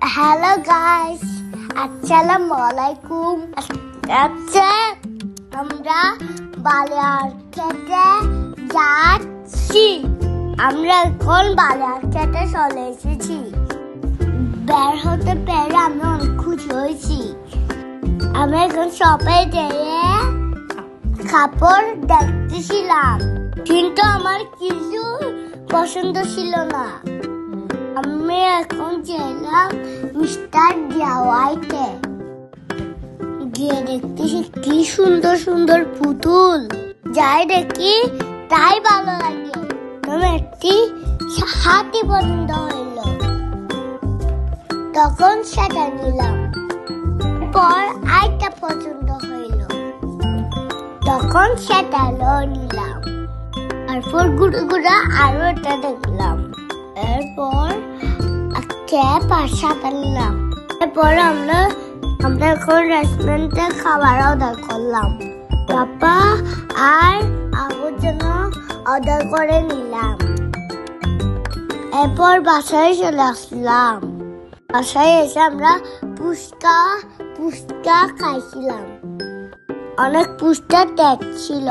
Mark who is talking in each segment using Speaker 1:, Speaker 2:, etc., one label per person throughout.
Speaker 1: Hello guys, Assalamualaikum. আজকে আমরা বালিয়ার খেতে যাচ্ছি। আমরা এখন বালিয়ার খেতে চলে এসেছি। বের হতে পেরে আমি অনেক খুশি হয়েছি। আমি এখন শপে যেয়ে কাপড় দেখতেছিলাম, কিন্তু আমার কিছু পছন্দ ছিল না। আমি এখন গেলাম মিস্টার ডিআইওয়াইতে, গিয়ে দেখতেছি কি সুন্দর সুন্দর পুতুল। যাই দেখি তাই ভালো লাগে। আমার একটি হাতি পছন্দ হইল, তখন সেটা নিলাম। এরপর আরেকটা পছন্দ হইল, তখন সেটা নিলাম। তারপর ঘুরে ঘুরে আরো একটা দেখলাম। এরপর পাঁচটা নিলাম। এরপর আমরা এখন রেস্টুরেন্টে খাবার অর্ডার করলাম। পাপা আর আবুর জন্য অর্ডার করে নিলাম। এরপর বাসায় চলে আসলাম। বাসায় এসে আমরা পুস্কা খাইছিলাম। অনেক পুস্কা টেস্ট ছিল।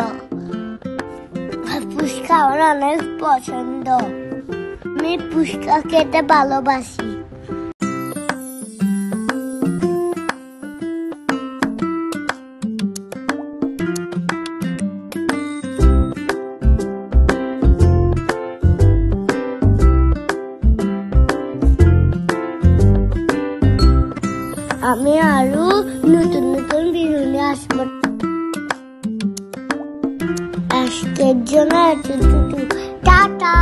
Speaker 1: পুস্কা আমার অনেক পছন্দ। আমি পুস্কা খেতে ভালোবাসি। আমি আরো নতুন নতুন ভিডিও আসবো। আজকের জন্য টাটা।